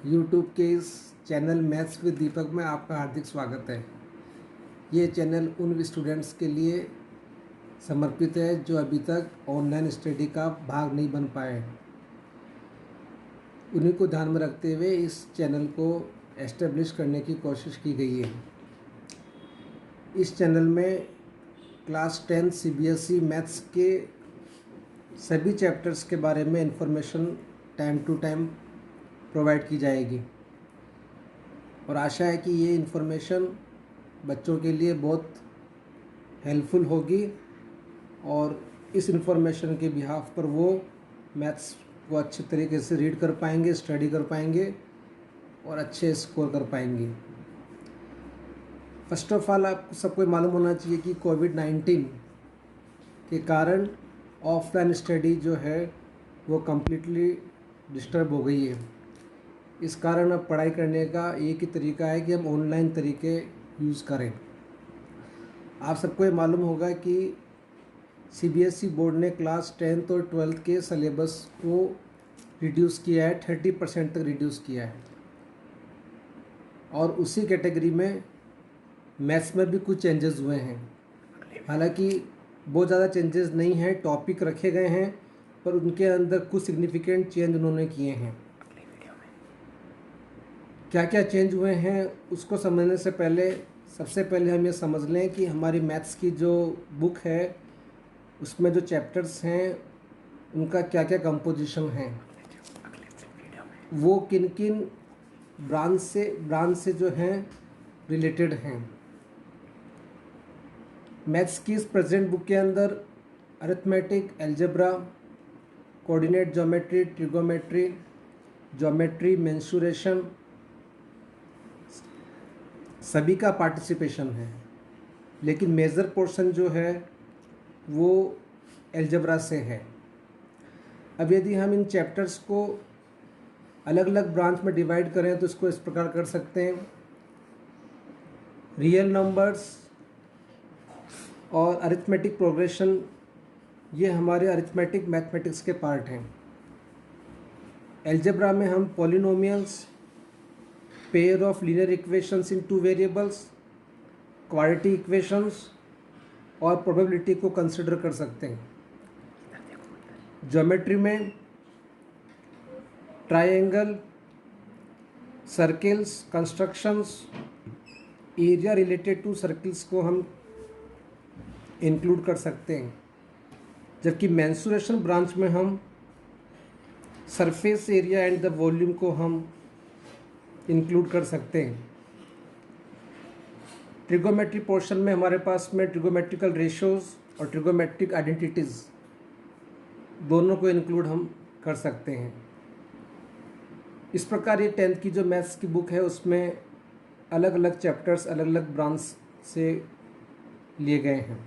YouTube के इस channel maths with दीपक में आपका हार्दिक स्वागत है। ये चैनल उन स्टूडेंट्स के लिए समर्पित है जो अभी तक ऑनलाइन स्टडी का भाग नहीं बन पाए। उन्हीं को ध्यान में रखते हुए इस चैनल को एस्टेब्लिश करने की कोशिश की गई है। इस चैनल में क्लास 10 CBSE मैथ्स के सभी चैप्टर्स के बारे में information time to time provide की जाएगी और आशा है कि ये इन्फॉर्मेशन बच्चों के लिए बहुत हेल्पफुल होगी और इस इन्फॉर्मेशन के बिहाफ पर वो मैथ्स को अच्छे तरीके से रीड कर पाएंगे, स्टडी कर पाएंगे और अच्छे स्कोर कर पाएंगे। फर्स्ट ऑफ ऑल आपको सबको मालूम होना चाहिए कि कोविड-19 के कारण ऑफलाइन स्टडी जो है वो कम्प्लीटली डिस्टर्ब हो गई है। इस कारण अब पढ़ाई करने का एक ही तरीका है कि हम ऑनलाइन तरीके यूज़ करें। आप सबको ये मालूम होगा कि CBSE बोर्ड ने क्लास 10th और 12th के सिलेबस को रिड्यूस किया है, 30% तक रिड्यूस किया है और उसी कैटेगरी में मैथ्स में भी कुछ चेंजेस हुए हैं। हालांकि बहुत ज़्यादा चेंजेस नहीं हैं, टॉपिक रखे गए हैं, पर उनके अंदर कुछ सिग्निफिकेंट चेंज उन्होंने किए हैं। क्या क्या चेंज हुए हैं उसको समझने से पहले सबसे पहले हम ये समझ लें कि हमारी मैथ्स की जो बुक है उसमें जो चैप्टर्स हैं उनका क्या क्या कंपोजिशन है, वो किन किन ब्रांच से जो हैं रिलेटेड हैं। मैथ्स की इस प्रेजेंट बुक के अंदर arithmetic, algebra, coordinate geometry, trigonometry, geometry, mensuration सभी का पार्टिसिपेशन है, लेकिन मेजर पोर्शन जो है वो अलजेब्रा से है। अब यदि हम इन चैप्टर्स को अलग अलग ब्रांच में डिवाइड करें तो इसको इस प्रकार कर सकते हैं। रियल नंबर्स और अरिथमेटिक प्रोग्रेशन ये हमारे अरिथमेटिक मैथमेटिक्स के पार्ट हैं। अलजेब्रा में हम polynomials, pair of linear equations in 2 variables, quadratic equations और प्रोबेबिलिटी को कंसिडर कर सकते हैं। ज्योमेट्री में triangle, circles, constructions, area related to circles को हम इंक्लूड कर सकते हैं, जबकि मेंसुरेशन ब्रांच में हम surface area and the volume को हम इंक्लूड कर सकते हैं। ट्रिगोमेट्री पोर्शन में हमारे पास में ट्रिगोमेट्रिकल रेशियोज और ट्रिगोमेट्रिक आइडेंटिटीज़ दोनों को इंक्लूड हम कर सकते हैं। इस प्रकार ये 10th की जो मैथ्स की बुक है उसमें अलग अलग चैप्टर्स अलग अलग ब्रांच से लिए गए हैं।